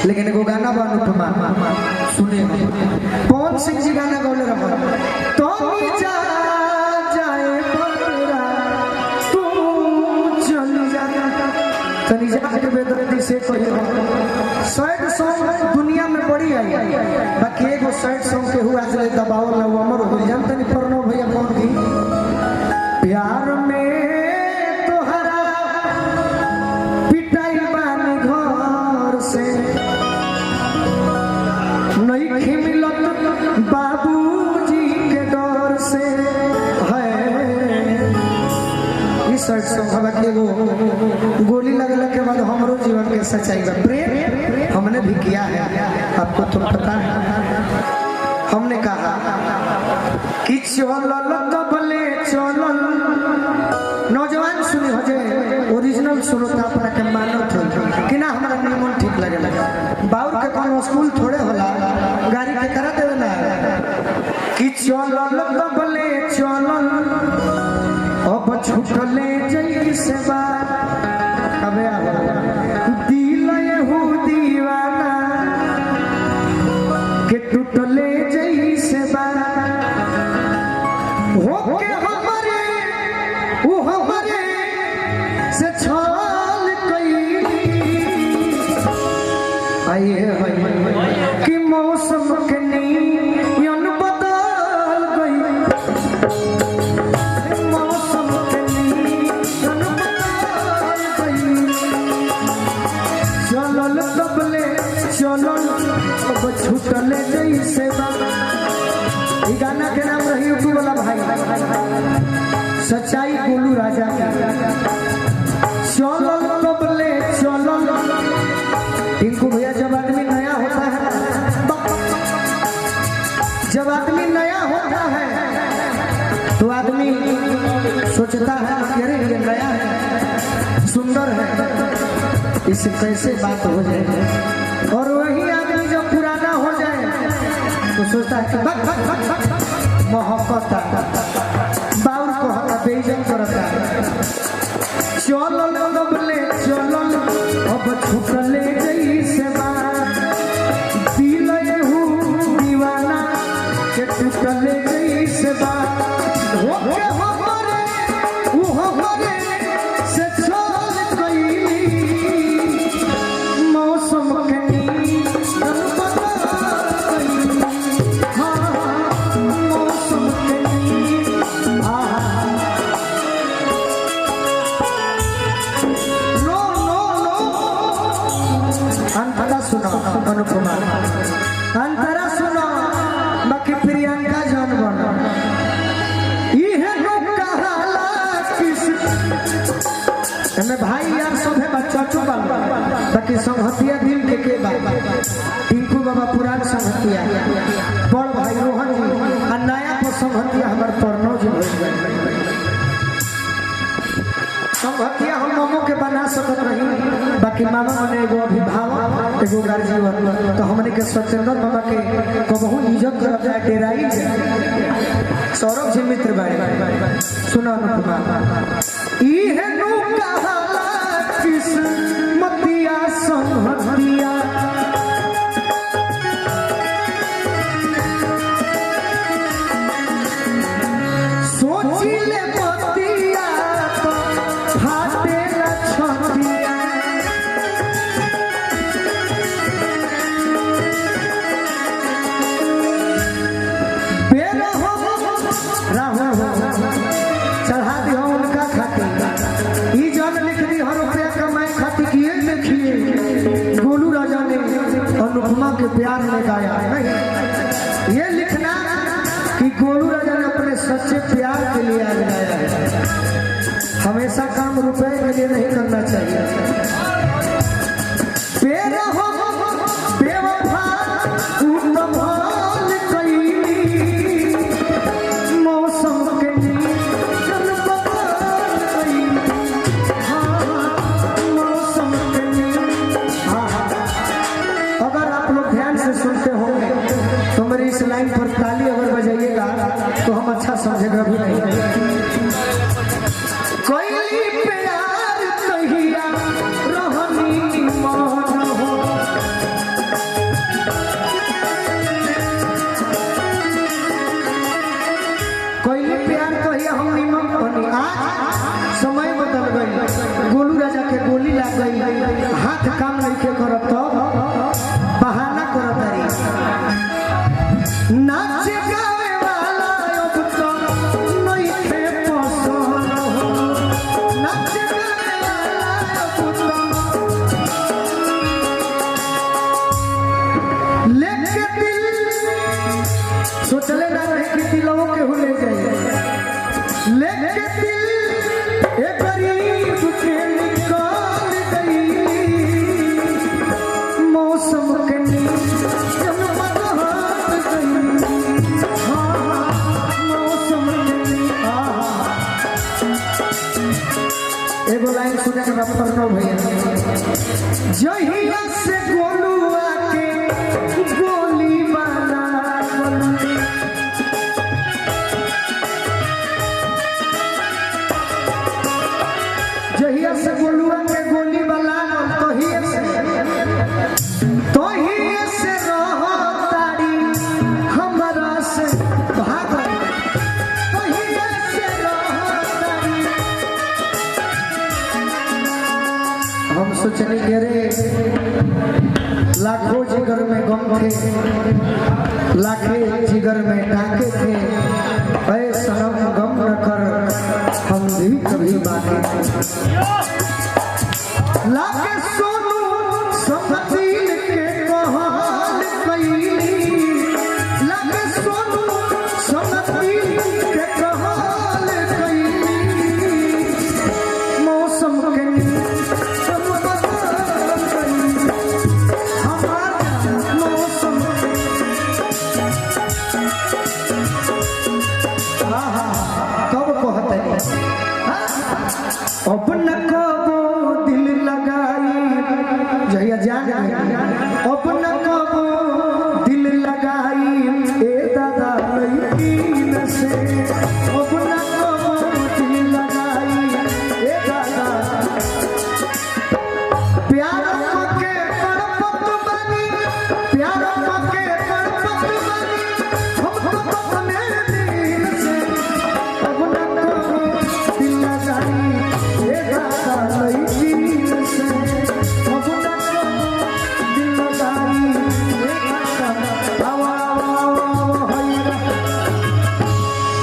लेकिन एगो गाना बा अनुपमा सुने पवन सिंह जी गाना गौले रहो तो जा जाए बकरा तू चल जा तनी जाके बेदर्दी से कोई सैड सॉन्ग दुनिया में बड़ी आई बाकी एगो सैड सॉन्ग के हुआ आज दबाव ना अमर हो जान तनी प्रणव भैया कौन की प्यार में बाबूजी के डर से है सैड सॉन्ग के गोली लगने के बाद हमारो जीवन के सच्चाई का प्रेम हमने भी किया है आपको तो पता है। हमने कहा कि चलल कबले चलल नौजवान सुनी हो जाए ओरिजिनल सुनो तो अपना के मानत हो कि ना हमारा निमन ठीक लगे बाउर के कोनो स्कूल थोड़े होला गाड़ी के करा देवे ना कि चलल कबले चलल अब छूटले जैसे बा अबे दिल दीवाना के टूटले जैसे बा हो के हमारे वो हमारे से छल कई आइए कि मौसम के नियन बदल गई मौसम के नियन बदल गई चलल कबले चलल अब छूटले जैसे बा ये गाना के नाम रही यूट्यूब वाला भाई सच्चाई गोलू राजा का चलल कबले चलल टिंकू भैया जब आदमी नया होता है जब आदमी नया होता है तो आदमी सोचता है कि अरे ये नया है सुंदर है इससे कैसे बात हो जाए और वही आदमी जब पुराना हो जाए तो सोचता है कि मोहब्बत बाउर को हटा बेइज्जत करता है चलल कबले चलल अब छूटले जैसे बा दिल दीवाना के टूटले जैसे बा हो के हमारे वो हमारे से चल गई मौसम के नियन बदल गई मौसम के अंतरा सुनो अनुपमा अंतरा सुनो बाकी प्रियंका जान बनो ये लोग कहाला किस हमें भाई यार सब है बच्चा चुपा बाकी संहतिया दिल के बात टिंकू बाबा पुरान संहतिया बड़ भाई रोहन जी और नया पर संहतिया हमारे प्रणव जी संगतिया हम मामो के बना सकत नहीं बाकी मामा मने एगो अभिभावक एगो गार्जियन तो हमने के सत्येंद्र बाबा के कबहू इज्जत करब जाए डेराई जाए सौरभ जी मित्र बारे सुनो अनुपमा ई है नु कहाला किस्मतिया संहतिया सोची ले पतिया हाथे लछतिया बेरो राहु चढ़ा दियो उनका खातिर ई जन लिख दी हर रुपया कमाए खातिर किए देखिए गोलू राजा ने अनुपमा के प्यार में गाया नहीं ये लिखना कि गोलू राजा ने अपने सच्चे प्यार के लिए आज गाया है हमेशा काम रुपए के लिए नहीं करना चाहिए बेवफा मौसम के नियन बदल गई मौसम के अगर आप लोग ध्यान से सुनते होंगे तो मेरी इस लाइन पर ताली अगर बजाइएगा तो हम अच्छा समझेगा भी नहीं कोई प्यार कहिया रहनी मन हो जहिया से गोलुआ के गोली वाला जहिया से गोलुआ के गोली वाला तहिए से रहो तारी हमरा से भाग तहिए से रहो तारी। हम सोचने के रे लाखों जिगर में गम थे, लाखे जिगर में डाके थे, ऐ सनम गम न कर हम भी कभी बाकी लाके सोनू समझील के कहल कैली लाके सोनू समझील के कहल कैली मौसम के अपना कबो दिल लगाई जहिया जान अपना कबो दिल लगाई ए दादा लईकीन से अपना कबो दिल लगाई ए दादा प्यार के तड़पत बानी प्यार के तड़पत बानी हम तो अपने दिल से अपना कबो दिल लगाई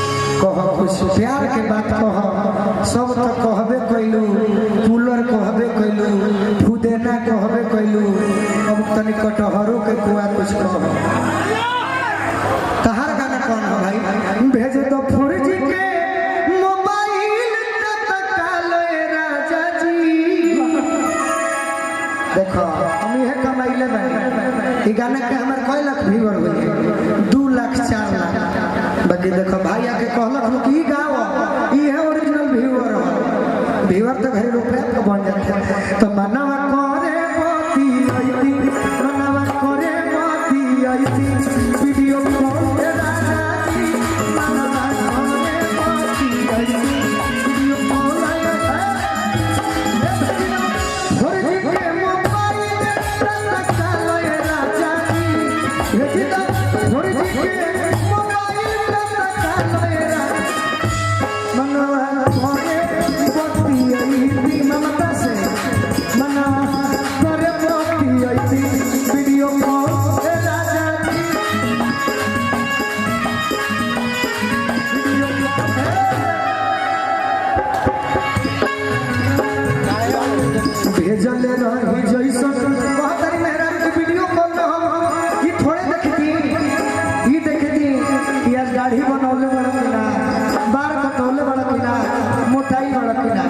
प्यार के बात कह सब तो कहबे कैलू कूलर कहबे कैलू फुदेना कहबे कैलू अब तनी कटहरो के कुआ कुछ कह तहार गाना कौन है भाई भेज दो फुर्जी के मोबाइल तत्काल राजा जी देखो हम ये कमाइले बानी ई गाना के हमर कई लाख व्यूअर हो 2 लाख 4 लाख बाकी देखो भाई आके कहलक कि ई गाओ ई है ओरिजिनल व्यूअर व्यूअर तो घरे रुपया तो बन जाते तो मनवा करे मोती आईती मनवा करे मोती आईती वीडियो कॉल राजा जी मनवा करे मोती आईती वीडियो कॉल आया फुर्जी के मोबाइल तत्काल राजा जी भेजिदा फुर्जी के भेजले रही जैसन कहतरी मेहरान के वीडियो कॉल में हम ई थोड़े देखती ई देखती कि आज गाड़ी बनौले बड़ा किना बार कटौले बड़ा किना मोटाई बड़ा किना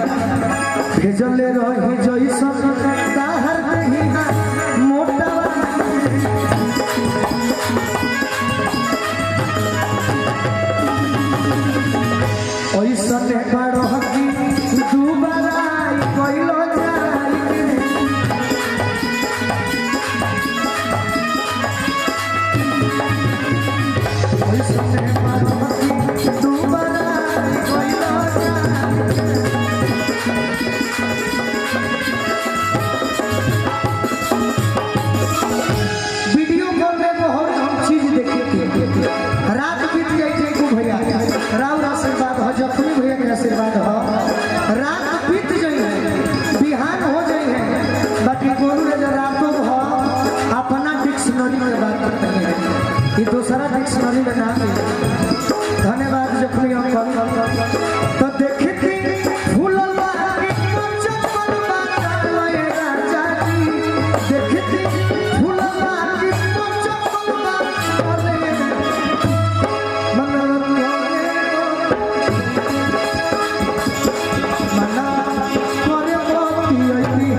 भेजले रही जैसन ताहर देही मोटा ऐसने बड़ हकी दुबारा कइलो वीडियो कॉल में बहुत हम चीज देखे थे रात बीत गई थे को भैया राव आशीर्वाद हो जखनी भैया के आशीर्वाद हो रात बीत गई है बिहान हो गई है बाकी गोरू ने जो रातों हो अपना डिक्शनरी में बात करते हैं ये दूसरा डिक्शनरी में नाम है धन्यवाद जखनी हम तो देखे थे फूलवा के चप्पल बाटा लए राजा जी देखे थे फूलवा के चप्पल बाटा लए मना करे मोती आई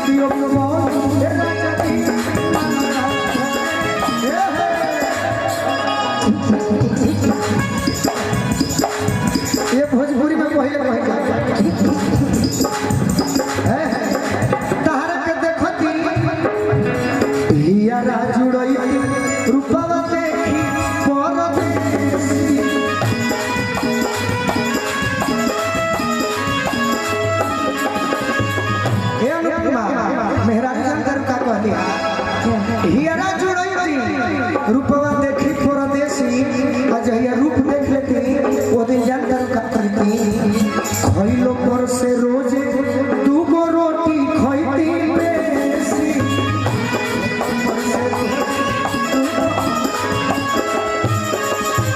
दियो बोल राजा जी ये हियारा जुड़ई रूपवा देखी परदेसी ए अनुपमा मेहराज अंदर का कहली हियारा जुड़ई रूपवा देखी परदेसी अजहिया रूप देख लेती ओ दिन जानकर का करती खइलो पर से रोजे दूगो रोटी खइती बेसी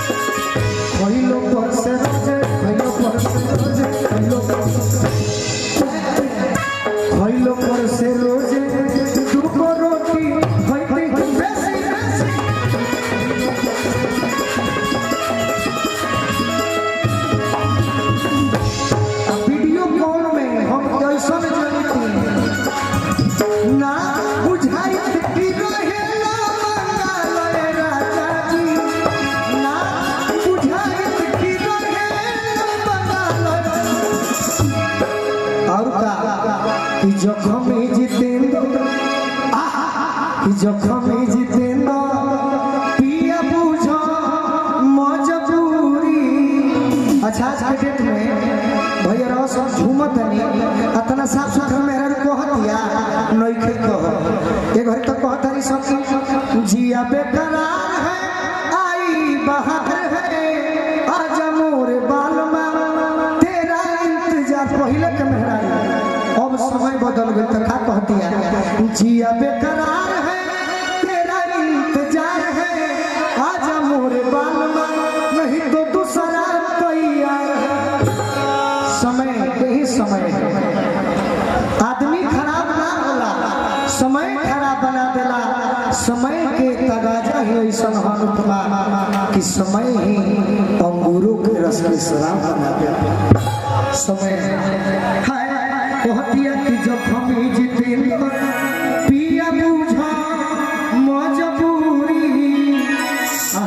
खइलो पर से रोजे खइलो पर से रोजे खइलो पर से रोजे दूगो रोटी खइती बेसी वीडियो कॉल में हम कैसा जानती ना बुझाई कि रहेला मंगल राजा जी ना बुझाई कि रहेला मंगल और का कि जखम जितेंद्र कि जखम जितेंद्र पिया बुझ मजबूरी अच्छा आज के डेट में भैया रहो सब झूमत नहीं अतना साफ सुथरा मेरा कह दिया नहीं खे कह एक घर तक कहता रही सब जिया बेकरार है आई बाहर है आजा मोरे बाल में तेरा इंतजार पहले के मेहरा अब समय बदल गई तो का कहती है जिया बेकरार है तेरा इंतजार है आजा मोरे बाल में नहीं तो दूसरा तैयार समय यही समय है आदमी खराब ना होला समय खराब बना देला समय के तगाजा ही ऐसा अनुपमा कि समय ही अंगूरों के रस के शराब बना देला समय हाय कहतिया कि जब हम जितेंद्र पिया बुझा मजबूरी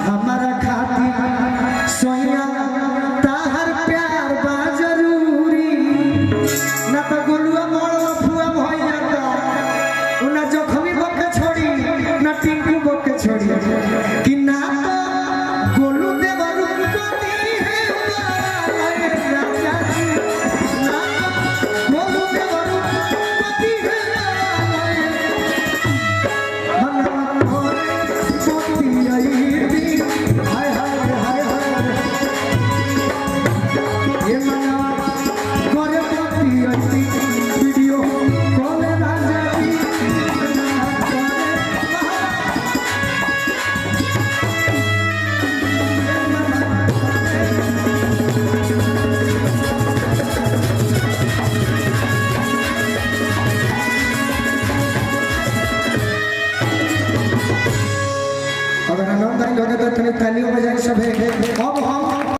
हमारा खातिर सोया ताहर प्यार बा जरूरी ना तो गोलुआ मोड़ फुआ भई जाता ना जखमी बके छोड़ी ना टिंकू बके छोड़ी कि ना तो गोलू देवर कती है राजा जी ना तो गोलू देवर कती है मन भोरे मोती आई दी हाय हाय हाय हाय ये मना करे मोती आई वीडियो कॉल राजा जी अगर आनंद आई लगे तो तालियों बजाई सब है अब हम